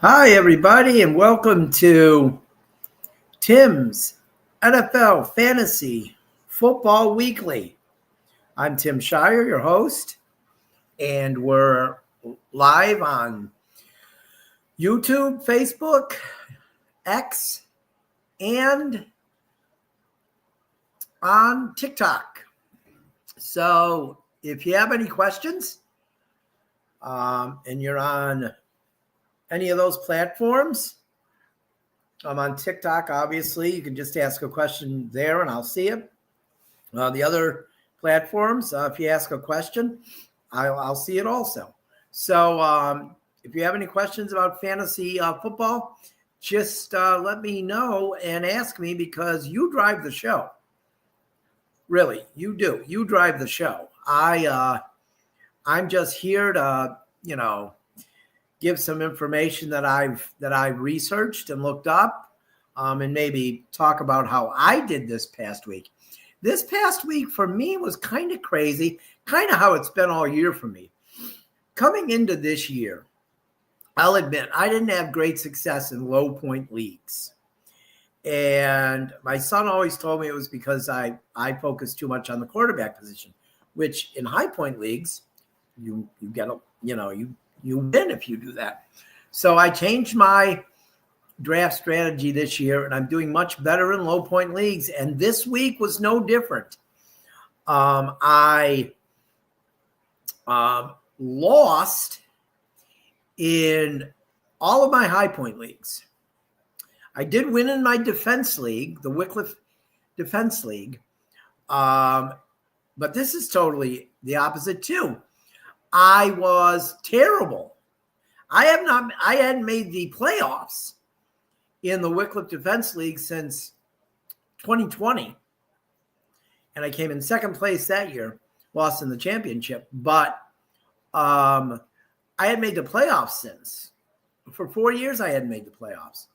Hi, everybody, and welcome to Tim's NFL Fantasy Football Weekly. I'm Tim Shirer, your host, and we're live on YouTube, Facebook, X, and on TikTok. So if you have any questions and you're on any of those platforms, I'm on TikTok, obviously. You can just ask a question there and I'll see it. The other platforms, if you ask a question, I'll see it also. So if you have any questions about fantasy football, just let me know and ask me because you drive the show. Really, you do. You drive the show. I'm just here to, give some information that I've researched and looked up, and maybe talk about how I did this past week. This past week for me was kind of crazy, kind of how it's been all year for me. Coming into this year, I'll admit I didn't have great success in low point leagues. And my son always told me it was because I focused too much on the quarterback position, which in high point leagues, you get you win if you do that. So I changed my draft strategy this year, and I'm doing much better in low point leagues. And this week was no different. I lost in all of my high point leagues. I did win in my defense league, the Wycliffe Defense League. But this is totally the opposite too. I was terrible. I hadn't made the playoffs in the Wycliffe Defense League since 2020. And I came in second place that year, lost in the championship. But I had made the playoffs since. For 4 years, I hadn't made the playoffs.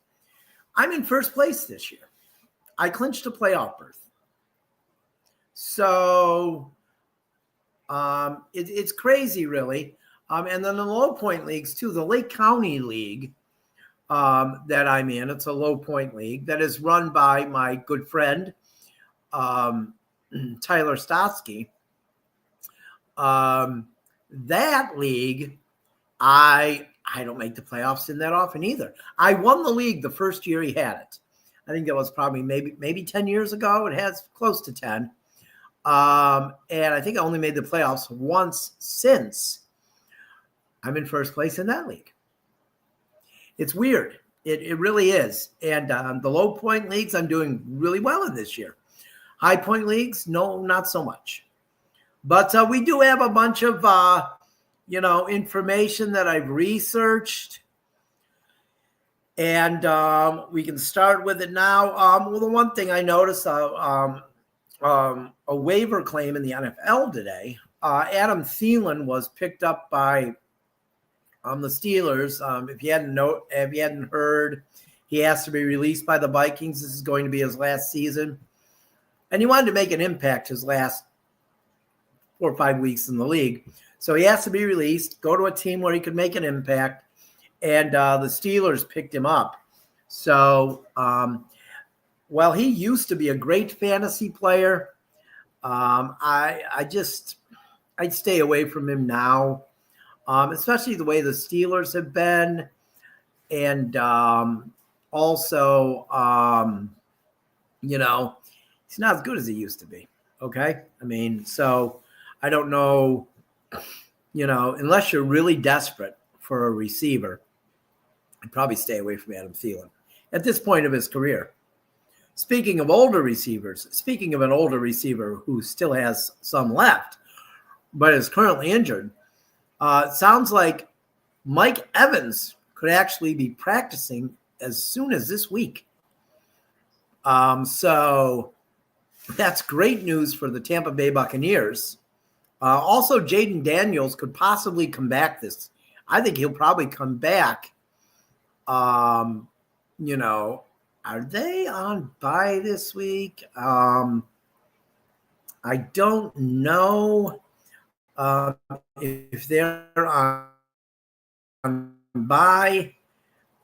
I'm in first place this year. I clinched a playoff berth. So it's crazy, really. And then the low point leagues, too. The Lake County League that I'm in, it's a low point league that is run by my good friend, Tyler Stotsky. That league, I don't make the playoffs in that often either. I won the league the first year he had it. I think that was probably maybe 10 years ago. It has close to 10. And I think I only made the playoffs once since. I'm in first place in that league. It's weird. It really is. And the low point leagues, I'm doing really well in this year. High point leagues, no, not so much. But we do have a bunch of, information that I've researched. And we can start with it now. Well, the one thing I noticed, a waiver claim in the NFL today. Adam Thielen was picked up by the Steelers. If you hadn't heard, he has to be released by the Vikings. This is going to be his last season. And he wanted to make an impact his last 4 or 5 weeks in the league. So he has to be released, go to a team where he could make an impact. And the Steelers picked him up. So, he used to be a great fantasy player. I'd stay away from him now, especially the way the Steelers have been. And also, he's not as good as he used to be. Okay. I mean, so I don't know, unless you're really desperate for a receiver, I'd probably stay away from Adam Thielen at this point of his career. Speaking of older receivers, speaking of an older receiver who still has some left, but is currently injured, it sounds like Mike Evans could actually be practicing as soon as this week. So that's great news for the Tampa Bay Buccaneers. Also, Jaden Daniels could possibly come back this. I think he'll probably come back. Are they on bye this week? I don't know if they're on bye.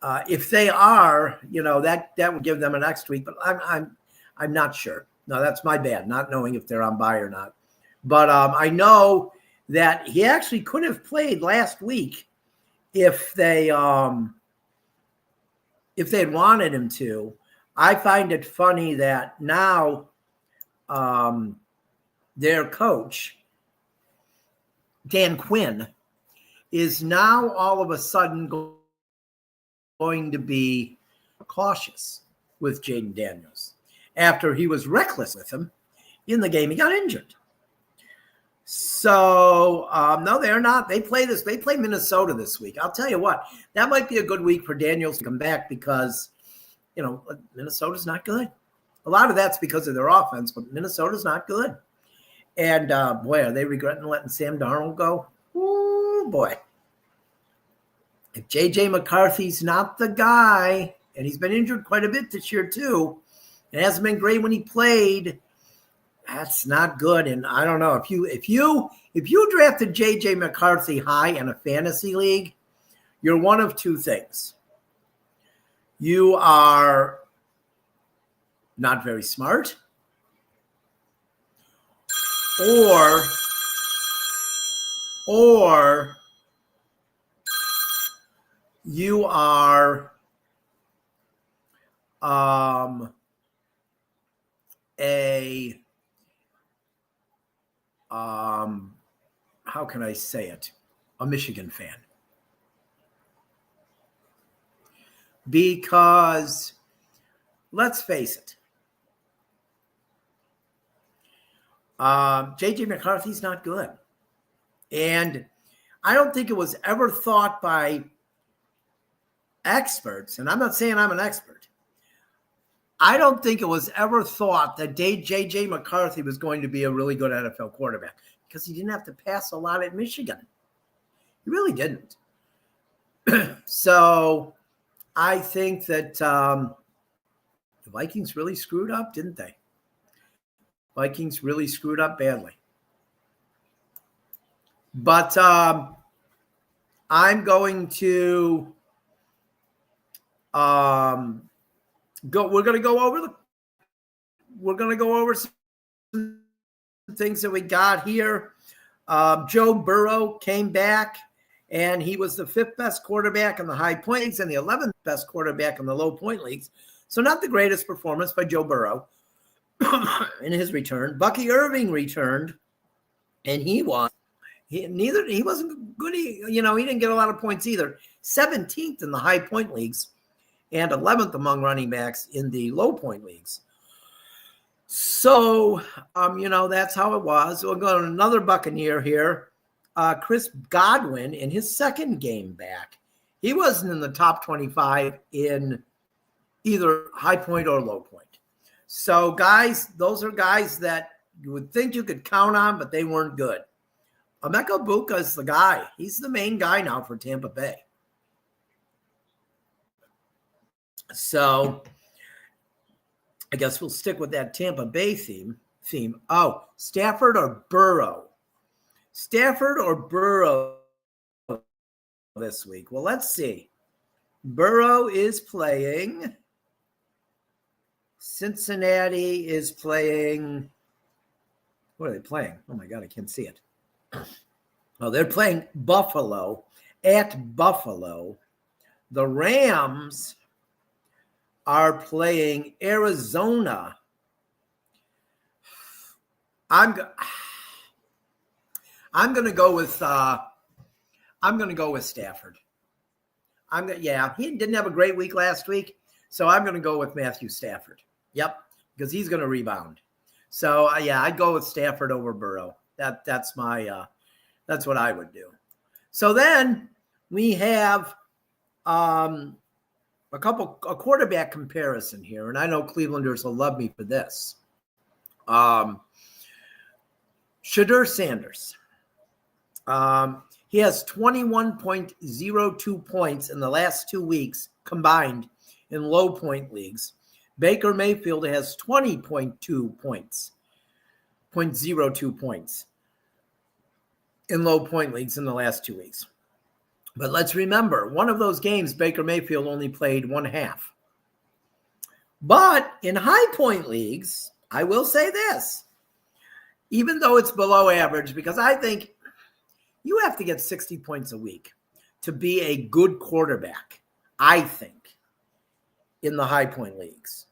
If they are, that would give them an extra week. But I'm not sure. No, that's my bad, not knowing if they're on bye or not. But I know that he actually could have played last week if they had wanted him to. I find it funny that now their coach, Dan Quinn, is now all of a sudden going to be cautious with Jaden Daniels after he was reckless with him in the game he got injured. So, no, they're not. They play Minnesota this week. I'll tell you what, that might be a good week for Daniels to come back because, Minnesota's not good. A lot of that's because of their offense, but Minnesota's not good. And, boy, are they regretting letting Sam Darnold go? Ooh, boy. If J.J. McCarthy's not the guy, and he's been injured quite a bit this year too, it hasn't been great when he played, that's not good. And I don't know, if you drafted J.J. McCarthy high in a fantasy league, you're one of two things. You are not very smart, or you are how can I say it? A Michigan fan. Because let's face it, J.J. McCarthy's not good. And I don't think it was ever thought by experts, and I'm not saying I'm an expert, I don't think it was ever thought that J.J. McCarthy was going to be a really good NFL quarterback because he didn't have to pass a lot at Michigan. He really didn't. So I think that the Vikings really screwed up, didn't they? Vikings really screwed up badly. But I'm going to we're going to go over some things that we got here. Joe Burrow came back, and he was the 5th best quarterback in the high point leagues and the 11th best quarterback in the low point leagues. So not the greatest performance by Joe Burrow in his return. Bucky Irving returned, and he wasn't good. He didn't get a lot of points either. 17th in the high point leagues and 11th among running backs in the low point leagues. So, that's how it was. We'll go to another Buccaneer here. Chris Godwin in his second game back. He wasn't in the top 25 in either high point or low point. So, guys, those are guys that you would think you could count on, but they weren't good. Emeka Egbuka is the guy. He's the main guy now for Tampa Bay. So I guess we'll stick with that Tampa Bay theme. Oh, Stafford or Burrow? Stafford or Burrow this week? Well, let's see. Burrow is playing. Cincinnati is playing. What are they playing? Oh, my God, I can't see it. Oh, they're playing Buffalo at Buffalo. The Rams are playing Arizona. I'm going to go with Stafford. He didn't have a great week last week, so I'm going to go with Matthew Stafford. Yep, because he's going to rebound. So I'd go with Stafford over Burrow. That's what I would do. So then we have a quarterback comparison here, and I know Clevelanders will love me for this. Shirer Sanders. He has 21.02 points in the last 2 weeks combined in low point leagues. Baker Mayfield has 20.2 points, 0.02 points in low point leagues in the last 2 weeks. But let's remember, one of those games, Baker Mayfield only played one half. But in high point leagues, I will say this, even though it's below average, because I think you have to get 60 points a week to be a good quarterback, I think, in the high point leagues.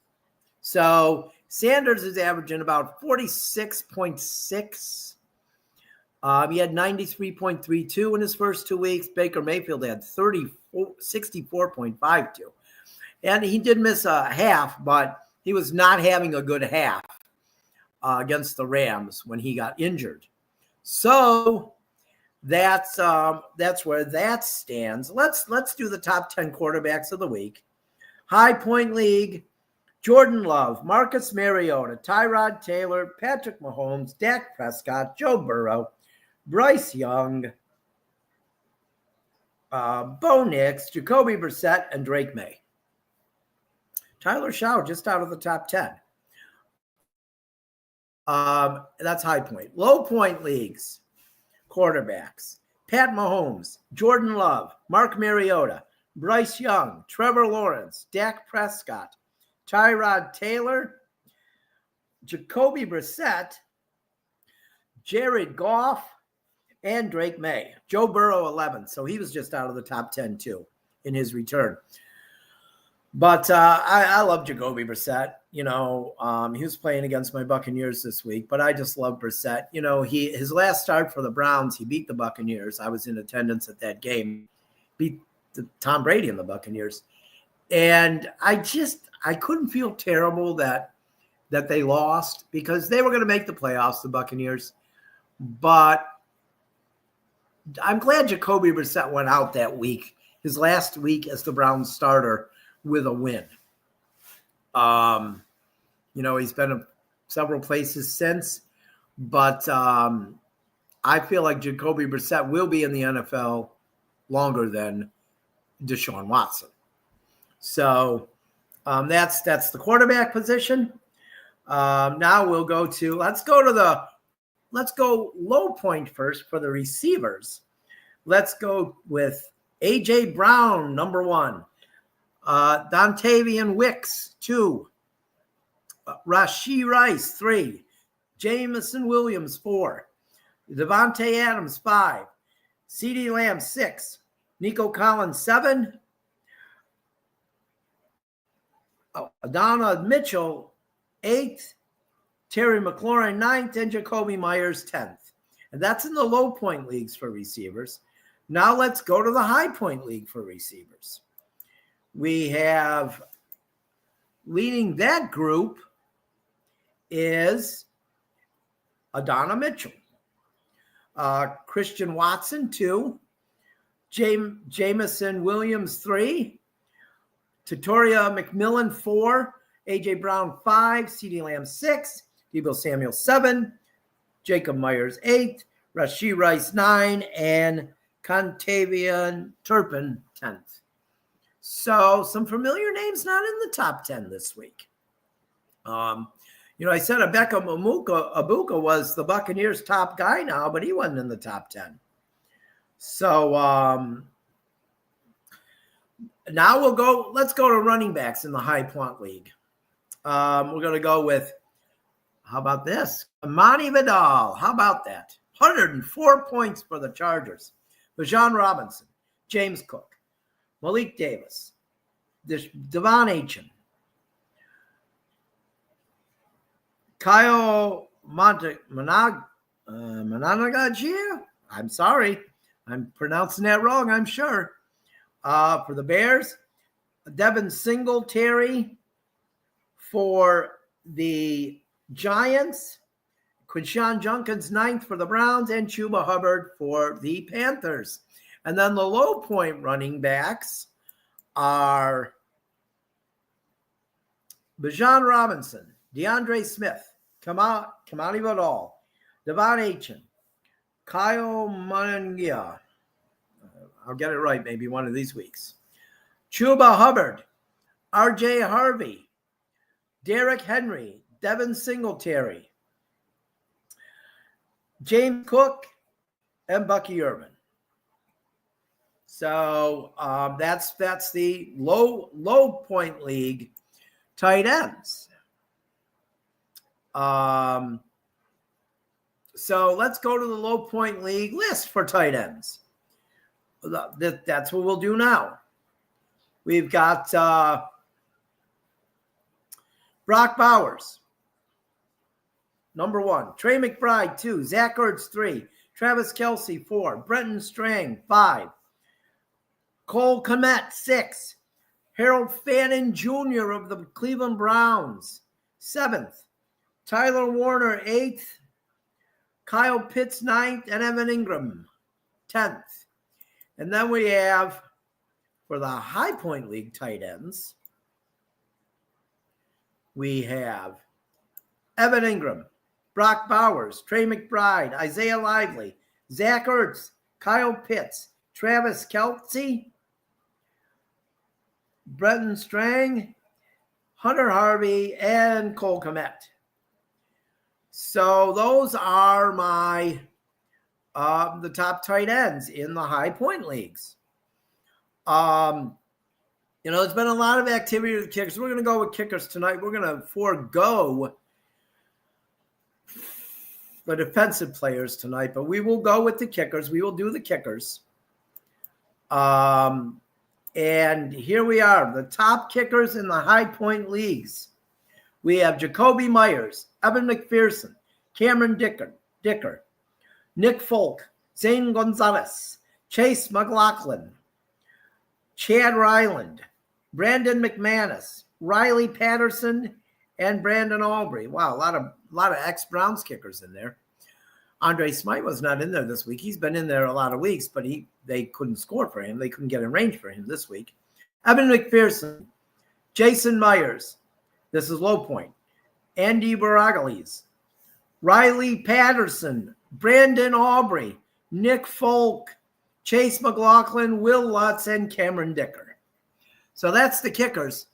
So Sanders is averaging about 46.6. He had 93.32 in his first 2 weeks. Baker Mayfield had 64.52. And he did miss a half, but he was not having a good half against the Rams when he got injured. So that's where that stands. Let's do the top 10 quarterbacks of the week. High point league: Jordan Love, Marcus Mariota, Tyrod Taylor, Patrick Mahomes, Dak Prescott, Joe Burrow, Bryce Young, Bo Nix, Jacoby Brissett, and Drake May. Tyler Shaw just out of the top 10. That's high point. Low point leagues, quarterbacks: Pat Mahomes, Jordan Love, Mark Mariota, Bryce Young, Trevor Lawrence, Dak Prescott, Tyrod Taylor, Jacoby Brissett, Jared Goff, and Drake May. Joe Burrow, 11. So he was just out of the top 10 too in his return. But I love Jacoby Brissett. He was playing against my Buccaneers this week, but I just love Brissett. His last start for the Browns, he beat the Buccaneers. I was in attendance at that game. Beat Tom Brady and the Buccaneers. And I couldn't feel terrible that they lost, because they were going to make the playoffs, the Buccaneers. But I'm glad Jacoby Brissett went out that week, his last week as the Browns starter, with a win. He's been in several places since, but I feel like Jacoby Brissett will be in the NFL longer than Deshaun Watson. So that's the quarterback position. Now we'll let's go low point first for the receivers. Let's go with A.J. Brown, number 1. Dontavian Wicks, 2. Rashee Rice, 3. Jamison Williams, 4. Devontae Adams, 5. CeeDee Lamb, 6. Nico Collins, 7. Adonai Mitchell, 8th. Terry McLaurin, 9th. And Jacoby Myers, 10th. And that's in the low point leagues for receivers. Now let's go to the high point league for receivers. We have, leading that group is Adonai Mitchell. Christian Watson, 2. Jamison Williams, 3. Tatoria McMillan, 4. A.J. Brown, 5. CeeDee Lamb, 6. Deebo Samuel, 7. Jacob Myers, 8. Rashee Rice, 9. And Contavian Turpin, 10th. So some familiar names not in the top 10 this week. I said Emeka Egbuka was the Buccaneers' top guy now, but he wasn't in the top 10. So now let's go to running backs in the high point league. We're going to go with, how about this? Amani Vidal. How about that? 104 points for the Chargers. Bijan Robinson, James Cook, Malik Davis, Devon Achane, Kyle Mananagajia. I'm sorry. I'm pronouncing that wrong, I'm sure. For the Bears, Devin Singletary. For the Giants, Quinshon Judkins, 9th for the Browns, and Chuba Hubbard for the Panthers. And then the low point running backs are Bijan Robinson, DeAndre Smith, Kamani Vidal, Devon Achane, Kyle Manangia. I'll get it right maybe one of these weeks. Chuba Hubbard, R.J. Harvey, Derrick Henry, Devin Singletary, James Cook, and Bucky Irvin. So that's the low point league tight ends. So let's go to the low point league list for tight ends. That's what we'll do now. We've got Brock Bowers, number 1. Trey McBride, 2. Zach Ertz, 3. Travis Kelce, 4. Brenton Strang, 5. Cole Kmet, 6. Harold Fannin Jr. of the Cleveland Browns, 7th. Tyler Warner, 8th. Kyle Pitts, 9th. And Evan Ingram, 10th. And then we have, for the high point league tight ends, we have Evan Ingram, Brock Bowers, Trey McBride, Isaiah Lively, Zach Ertz, Kyle Pitts, Travis Kelce, Brenton Strang, Hunter Harvey, and Cole Kmet. So those are my the top tight ends in the high point leagues. There's been a lot of activity with kickers. We're going to go with kickers tonight. We're going to forego the defensive players tonight, but we will go with the kickers. We will do the kickers. And here we are, the top kickers in the high point leagues. We have Jacoby Myers, Evan McPherson, Cameron Dicker, Nick Folk, Zane Gonzalez, Chase McLaughlin, Chad Ryland, Brandon McManus, Riley Patterson, and Brandon Aubrey. Wow, a lot of ex-Browns kickers in there. Andre Smythe was not in there this week. He's been in there a lot of weeks, but they couldn't score for him. They couldn't get in range for him this week. Evan McPherson, Jason Myers. This is low point. Andy Baragales, Riley Patterson, Brandon Aubrey, Nick Folk, Chase McLaughlin, Will Lutz, and Cameron Dicker. So that's the kickers.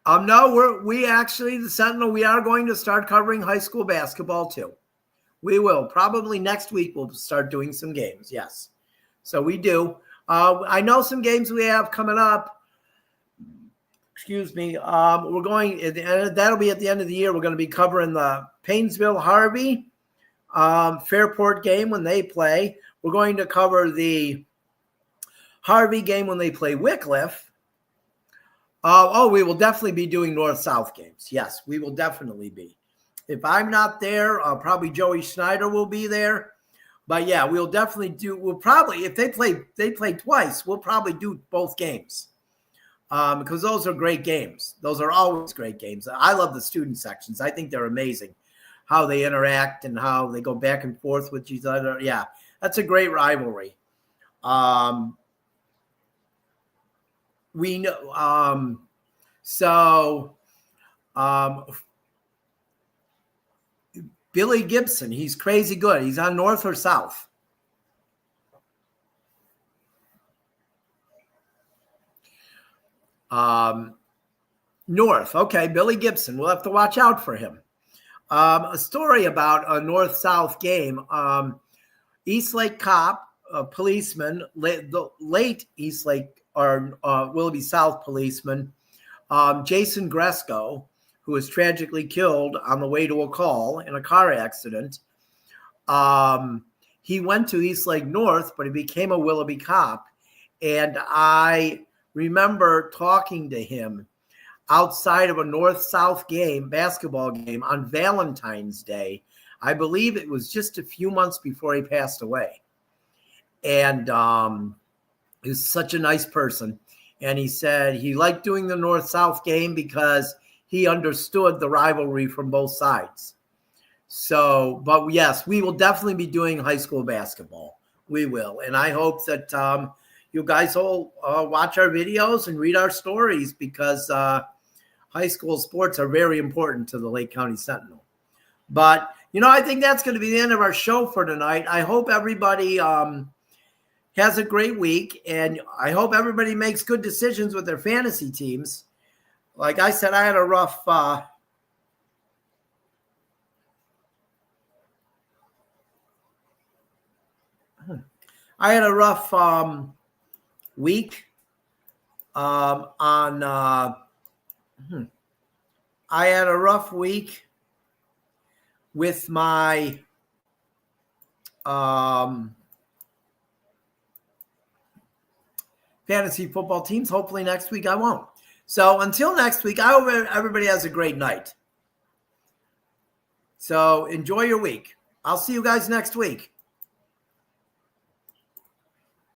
The Sentinel, we are going to start covering high school basketball too. We will. Probably next week we'll start doing some games, yes. So we do. I know some games we have coming up. Excuse me. We're going, that'll be at the end of the year. We're going to be covering the Painesville-Harvey Fairport game when they play. We're going to cover the Harvey game when they play Wycliffe. We will definitely be doing North-South games. Yes, we will definitely be. If I'm not there, probably Joey Schneider will be there. But yeah, we'll definitely do. We'll probably, if they play twice, we'll probably do both games. Because those are great games. Those are always great games. I love the student sections. I think they're amazing, how they interact and how they go back and forth with each other. Yeah, that's a great rivalry. We know. Billy Gibson, he's crazy good. He's on North or South? North. Okay, Billy Gibson. We'll have to watch out for him. A story about a North-South game. Eastlake cop, a policeman, the late Eastlake or Willoughby South policeman, Jason Gresco, who was tragically killed on the way to a call in a car accident. He went to Eastlake North, but he became a Willoughby cop. And I remember talking to him outside of a North-South game, basketball game on Valentine's Day. I believe it was just a few months before he passed away. And he was such a nice person. And he said he liked doing the North-South game because he understood the rivalry from both sides. So, but yes, we will definitely be doing high school basketball. We will. And I hope that you guys will watch our videos and read our stories because high school sports are very important to the Lake County Sentinel. But, I think that's going to be the end of our show for tonight. I hope everybody has a great week, and I hope everybody makes good decisions with their fantasy teams. Like I said, I had a rough I had a rough week I had a rough week with my fantasy football teams. Hopefully next week I won't. So until next week, I hope everybody has a great night. So enjoy your week. I'll see you guys next week.